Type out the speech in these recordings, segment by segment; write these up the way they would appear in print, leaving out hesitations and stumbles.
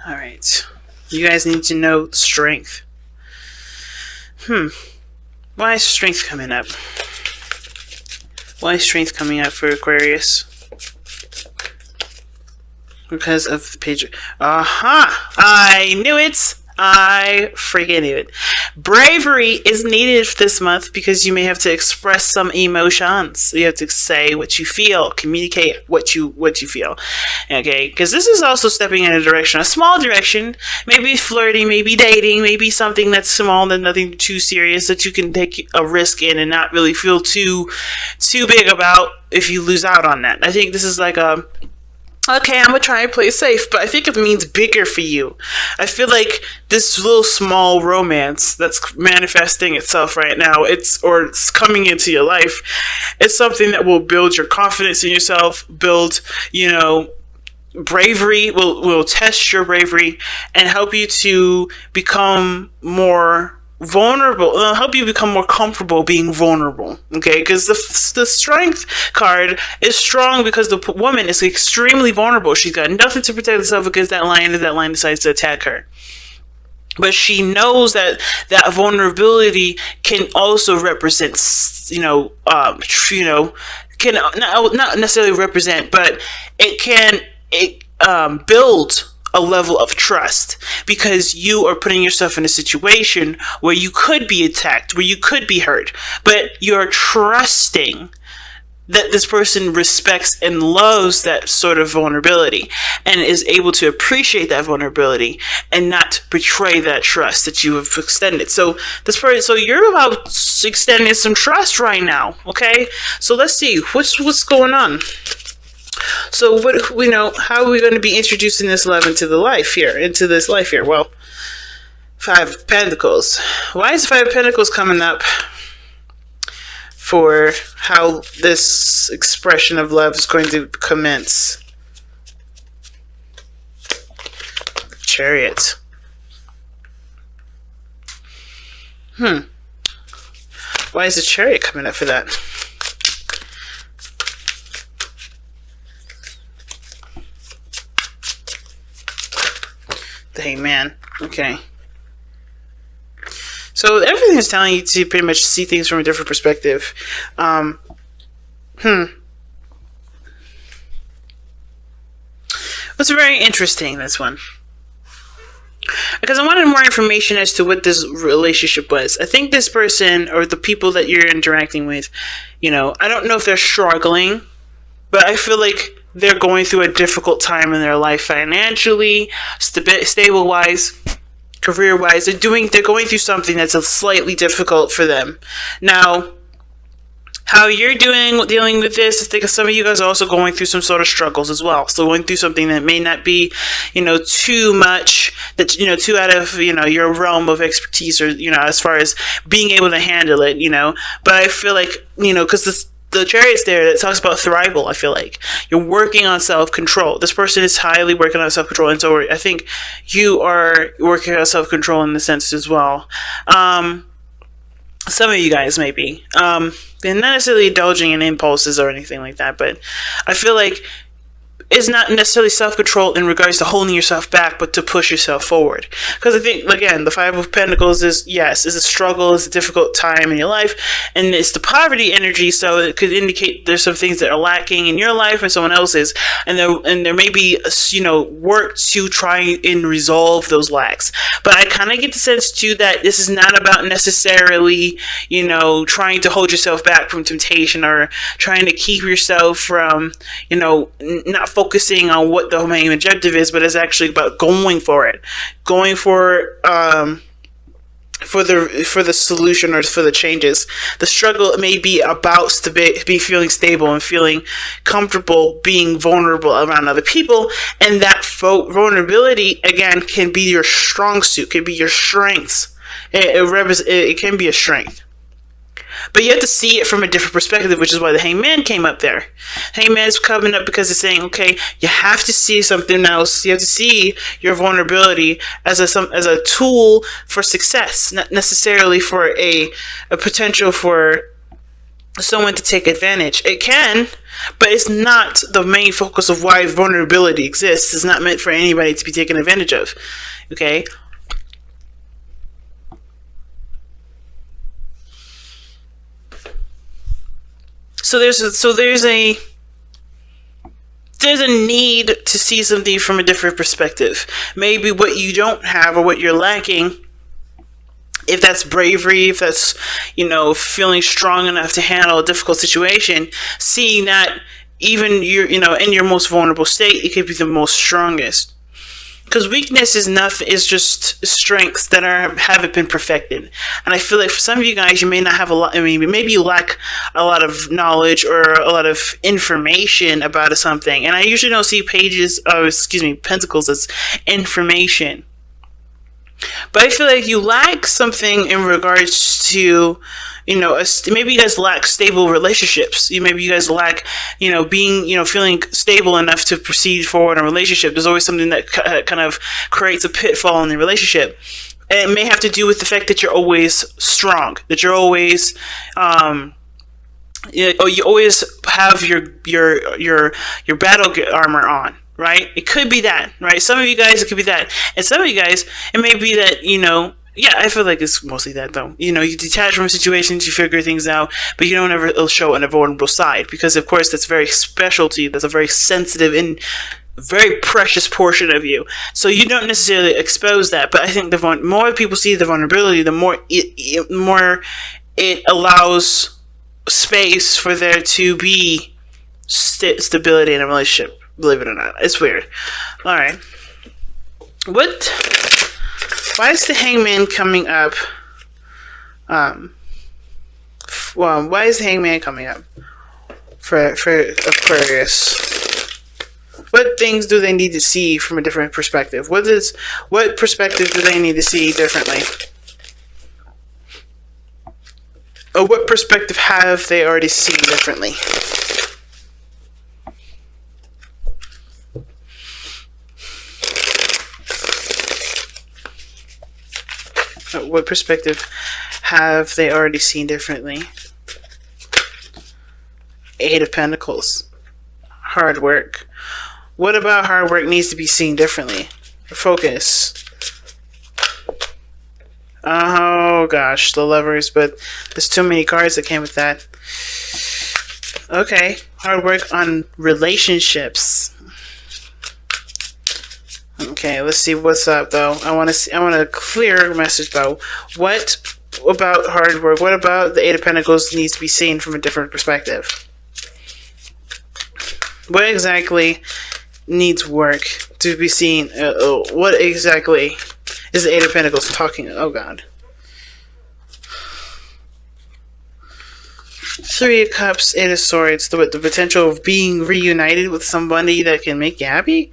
All right. You guys need to know strength. Why is strength coming up? Why is strength coming up for Aquarius? Because of the page. Aha! I knew it! I freaking knew it. Bravery is needed this month because you may have to express some emotions. You have to say what you feel, communicate what you feel. Okay, because this is also stepping in a direction, a small direction, maybe flirting, maybe dating, maybe something that's small and nothing too serious that you can take a risk in and not really feel too big about if you lose out on that. I think this is like a okay, I'm gonna try and play safe, but I think it means bigger for you. I feel like this little small romance that's manifesting itself right now, it's coming into your life. It's something that will build your confidence in yourself, build, bravery, will test your bravery and help you to become more vulnerable. It'll help you become more comfortable being vulnerable. Okay, because the strength card is strong because the woman is extremely vulnerable. She's got nothing to protect herself against that lion if that lion decides to attack her. But she knows that vulnerability can also represent, can not necessarily represent, but it build a level of trust because you are putting yourself in a situation where you could be attacked, where you could be hurt, but you're trusting that this person respects and loves that sort of vulnerability and is able to appreciate that vulnerability and not betray that trust that you have extended. So you're about extending some trust right now. Okay. So let's see what's going on. So how are we going to be introducing this love into this life here? Well, Five of Pentacles. Why is the Five of Pentacles coming up for how this expression of love is going to commence? Chariot. Why is the Chariot coming up for that? The Hangman. Okay. So everything is telling you to pretty much see things from a different perspective. It's very interesting, this one. Because I wanted more information as to what this relationship was. I think this person or the people that you're interacting with, I don't know if they're struggling, but I feel like they're going through a difficult time in their life financially, stable-wise, career-wise. They're going through something that's slightly difficult for them. Now, how you're dealing with this, I think some of you guys are also going through some sort of struggles as well. So going through something that may not be, too much, that, too out of, your realm of expertise or, as far as being able to handle it, But I feel like, because the Chariot's there that talks about thrival. I feel like you're working on self-control. This person is highly working on self-control, and so I think you are working on self-control in the sense as well. Some of you guys maybe, and not necessarily indulging in impulses or anything like that, but I feel like it's not necessarily self-control in regards to holding yourself back, but to push yourself forward. Because I think, again, the Five of Pentacles is a struggle, it's a difficult time in your life, and it's the poverty energy, so it could indicate there's some things that are lacking in your life and someone else's, and there may be, work to try and resolve those lacks. But I kind of get the sense, too, that this is not about necessarily, trying to hold yourself back from temptation or trying to keep yourself from, not focusing on what the main objective is, but it's actually about going for it, going for the solution or for the changes. The struggle may be about be feeling stable and feeling comfortable being vulnerable around other people, and that vulnerability again can be your strong suit, can be your strengths. It can be a strength. But you have to see it from a different perspective, which is why the Hangman came up there. Hangman is coming up because it's saying, okay, you have to see something else. You have to see your vulnerability as a tool for success, not necessarily for a potential for someone to take advantage. It can, but it's not the main focus of why vulnerability exists. It's not meant for anybody to be taken advantage of. Okay? So there's a need to see something from a different perspective. Maybe what you don't have or what you're lacking, if that's bravery, if that's, feeling strong enough to handle a difficult situation, seeing that even in your most vulnerable state, it could be the most strongest. Because weakness is just strengths that haven't been perfected. And I feel like for some of you guys, you may not have a lot. Maybe you lack a lot of knowledge or a lot of information about something. And I usually don't see pentacles as information. But I feel like you lack something in regards to, maybe you guys lack stable relationships. Maybe you guys lack, being, feeling stable enough to proceed forward in a relationship. There's always something that kind of creates a pitfall in the relationship. And it may have to do with the fact that you're always strong, that you're always, you always have your battle armor on. Right? It could be that, right? Some of you guys, it could be that. And some of you guys, it may be that, I feel like it's mostly that, though. You detach from situations, you figure things out, but you don't ever show a vulnerable side. Because, of course, that's very special to you. That's a very sensitive and very precious portion of you. So you don't necessarily expose that. But I think the more people see the vulnerability, the more it allows space for there to be stability in a relationship. Believe it or not. It's weird. Alright. Why is the Hangman coming up? Why is the Hangman coming up for Aquarius? What things do they need to see from a different perspective? What perspective do they need to see differently? Or what perspective have they already seen differently? What perspective have they already seen differently? Eight of Pentacles. Hard work. What about hard work needs to be seen differently? Focus. Oh gosh, the Lovers, but there's too many cards that came with that. Okay, hard work on relationships. Okay, let's see what's up though. I want a clear message though. What about hard work? What about the Eight of Pentacles needs to be seen from a different perspective? What exactly needs work to be seen? What exactly is the Eight of Pentacles talking? Oh God. Three of Cups, Eight of Swords. The potential of being reunited with somebody that can make you happy.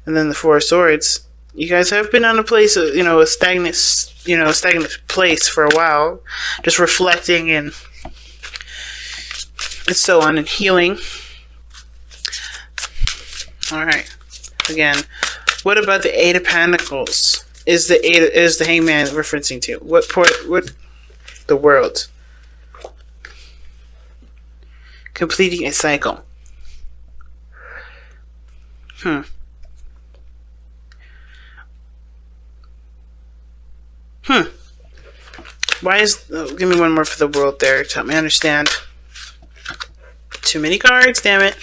And then the Four of Swords. You guys have been on a place, a stagnant place for a while, just reflecting and so on, and healing. All right. Again, what about the Eight of Pentacles? Is the Hangman referencing to? What the World? Completing a cycle. Why is... give me one more for the World there to help me understand. Too many cards, damn it.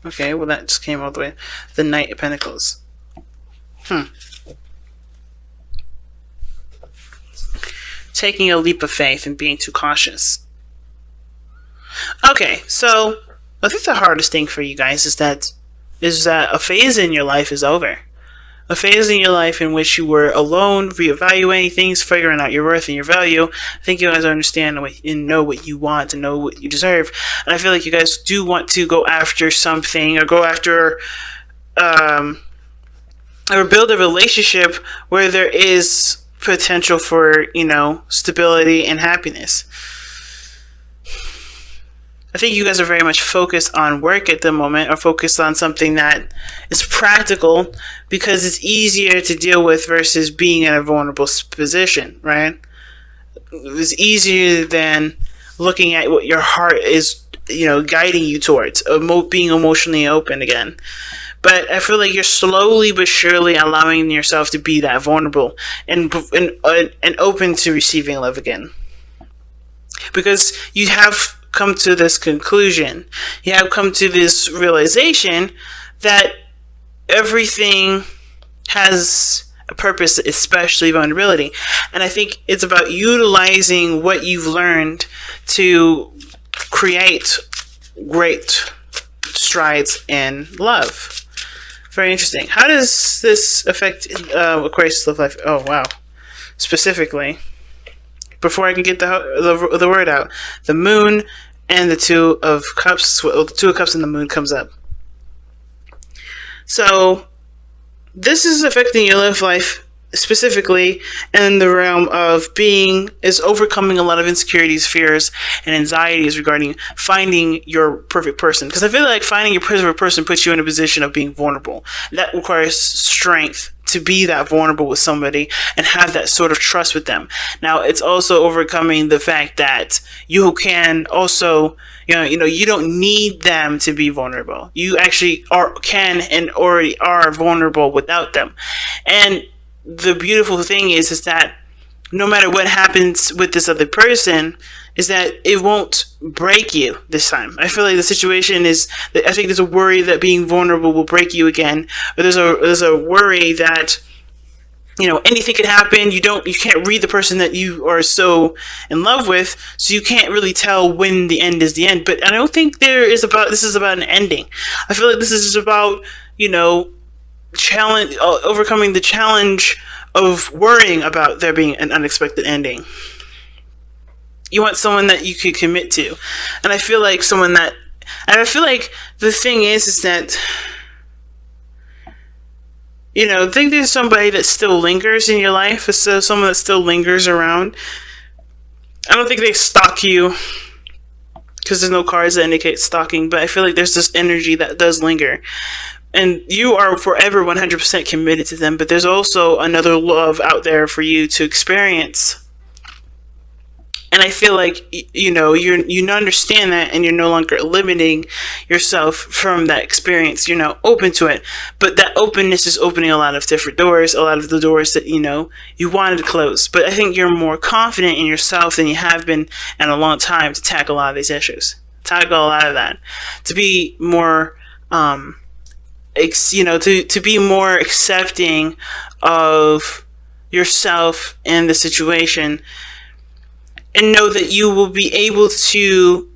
Okay, well that just came all the way. The Knight of Pentacles. Taking a leap of faith and being too cautious. Okay, so I think the hardest thing for you guys is that a phase in your life is over. A phase in your life in which you were alone, reevaluating things, figuring out your worth and your value. I think you guys understand and know what you want and know what you deserve. And I feel like you guys do want to go after something, or go after, or build a relationship where there is potential for, stability and happiness. I think you guys are very much focused on work at the moment, or focused on something that is practical because it's easier to deal with versus being in a vulnerable position, right? It's easier than looking at what your heart is, guiding you towards, being emotionally open again. But I feel like you're slowly but surely allowing yourself to be that vulnerable and open to receiving love again. Because you have come to this conclusion, you have come to this realization that everything has a purpose, especially vulnerability. And I think it's about utilizing what you've learned to create great strides in love. Very interesting. How does this affect Aquarius love life? Oh, wow. Specifically, before I can get the word out, the moon and the Two of Cups, the Two of Cups and the moon comes up. So this is affecting your love life specifically in the realm of overcoming a lot of insecurities, fears, and anxieties regarding finding your perfect person. Because I feel like finding your perfect person puts you in a position of being vulnerable. That requires strength to be that vulnerable with somebody and have that sort of trust with them. Now, it's also overcoming the fact that you can also, you don't need them to be vulnerable. You actually can and already are vulnerable without them. And the beautiful thing is that no matter what happens with this other person, is that it won't break you this time. I feel like the situation is that I think there's a worry that being vulnerable will break you again. Or there's a worry that anything could happen. You can't read the person that you are so in love with, so you can't really tell when the end is the end. But I don't think this is about an ending. I feel like this is about overcoming the challenge of worrying about there being an unexpected ending. You want someone that you could commit to. And I feel like the thing is that, I think there's somebody that still lingers in your life. So someone that still lingers around. I don't think they stalk you, because there's no cards that indicate stalking, but I feel like there's this energy that does linger. And you are forever 100% committed to them, but there's also another love out there for you to experience. And I feel like, you understand that, and you're no longer limiting yourself from that experience. You're now open to it. But that openness is opening a lot of different doors, a lot of the doors that, you wanted to close. But I think you're more confident in yourself than you have been in a long time to tackle a lot of these issues. Tackle a lot of that. To be more, to be more accepting of yourself and the situation, and know that you will be able to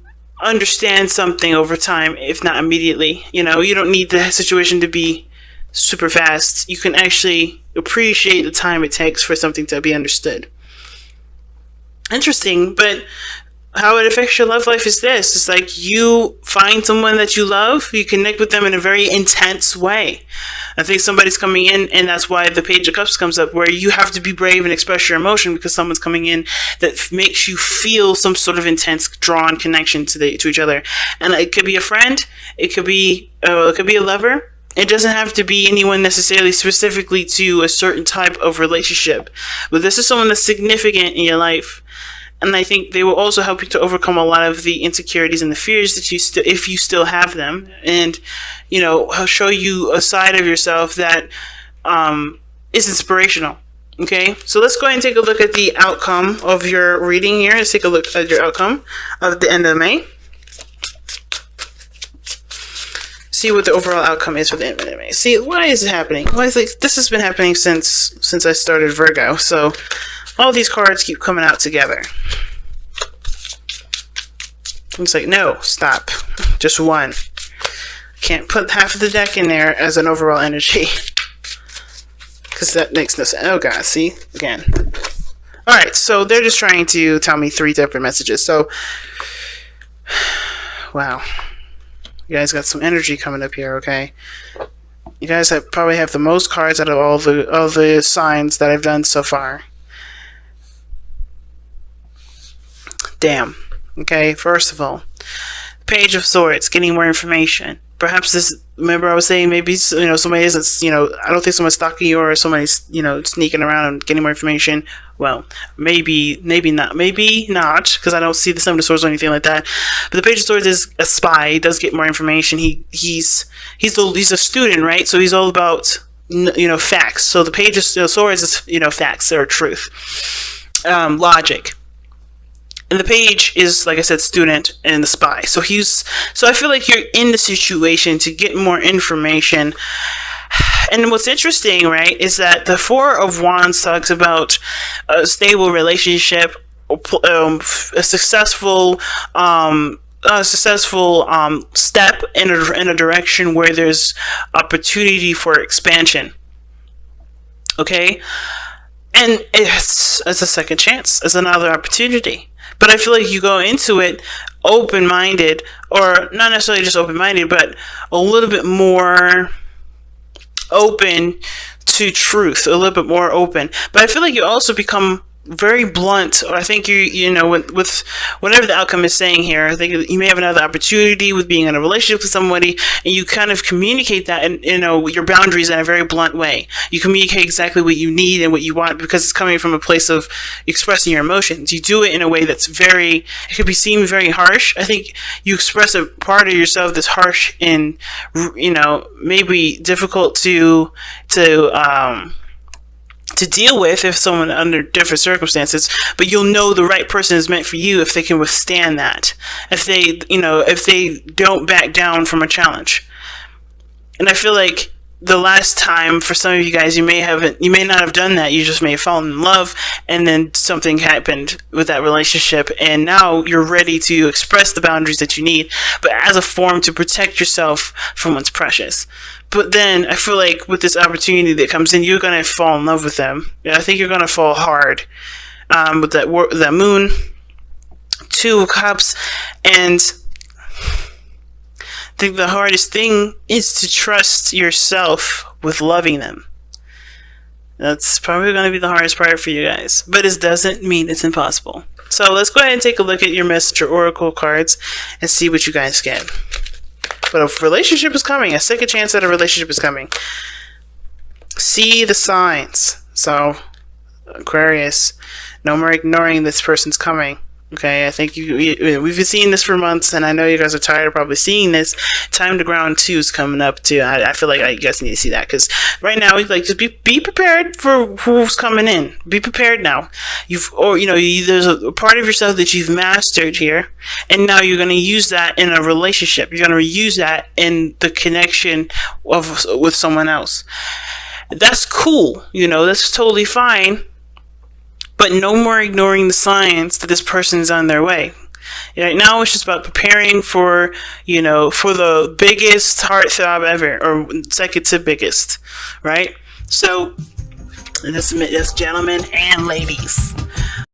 understand something over time, if not immediately. You don't need the situation to be super fast. You can actually appreciate the time it takes for something to be understood. Interesting, but how it affects your love life is this. It's like you find someone that you love, you connect with them in a very intense way. I think somebody's coming in, and that's why the Page of Cups comes up, where you have to be brave and express your emotion, because someone's coming in that makes you feel some sort of intense drawn connection to each other. And it could be a friend, it could be a lover. It doesn't have to be anyone necessarily specifically to a certain type of relationship. But this is someone that's significant in your life. And I think they will also help you to overcome a lot of the insecurities and the fears that if you still have them, and show you a side of yourself that is inspirational. Okay, so let's go ahead and take a look at the outcome of your reading here. Let's take a look at your outcome of the end of May. See what the overall outcome is for the end of May. See, why is it happening? Well, this has been happening since I started Virgo. So all these cards keep coming out together. It's like, no, stop. Just one. Can't put half of the deck in there as an overall energy, because that makes no sense. Oh god, see? Again. Alright, so they're just trying to tell me 3 different messages. So, wow. You guys got some energy coming up here, okay? You guys probably have the most cards out of all the signs that I've done so far. Damn. Okay, first of all, Page of Swords, getting more information. Perhaps this, remember I was saying maybe, somebody isn't, I don't think someone's stalking you or somebody's, sneaking around and getting more information. Well, maybe not, because I don't see the Seven of Swords or anything like that. But the Page of Swords is a spy. He does get more information. He's a student, right? So he's all about, facts. So the Page of Swords is, facts or truth, logic. And the Page is, like I said, student and the spy. So I feel like you're in the situation to get more information. And what's interesting, right, is that the Four of Wands talks about a stable relationship, a successful step in a direction where there's opportunity for expansion. Okay? And it's a second chance. It's another opportunity. But I feel like you go into it open-minded, or not necessarily just open-minded, but a little bit more open to truth, a little bit more open. But I feel like you also become very blunt, or I think with whatever the outcome is saying here, I think you may have another opportunity with being in a relationship with somebody, and you kind of communicate that and your boundaries in a very blunt way. You communicate exactly what you need and what you want, because it's coming from a place of expressing your emotions. You do it in a way that's it could be seen very harsh. I think you express a part of yourself that's harsh and maybe difficult to deal with if someone under different circumstances, but you'll know the right person is meant for you if they can withstand that, if they don't back down from a challenge. And I feel like the last time, for some of you guys, you may not have done that. You just may have fallen in love, and then something happened with that relationship, and now you're ready to express the boundaries that you need, but as a form to protect yourself from what's precious. But then I feel like with this opportunity that comes in, you're going to fall in love with them. I think you're going to fall hard with that moon, Two of Cups, and I think the hardest thing is to trust yourself with loving them. That's probably going to be the hardest part for you guys. But it doesn't mean it's impossible. So let's go ahead and take a look at your Messenger Oracle cards and see what you guys get. But a relationship is coming. A second chance at a relationship is coming. See the signs. So, Aquarius, no more ignoring this person's coming. Okay, I think we've been seeing this for months, and I know you guys are tired of probably seeing this. Time to Ground 2 is coming up too. I feel like you guys need to see that, because right now, just be prepared for who's coming in. Be prepared now. There's a part of yourself that you've mastered here, and now you're going to use that in a relationship. You're going to use that in the connection with someone else. That's cool. That's totally fine. But no more ignoring the signs that this person is on their way. Right now it's just about preparing for the biggest heartthrob ever, or second to biggest, right? So, that's gentlemen and ladies.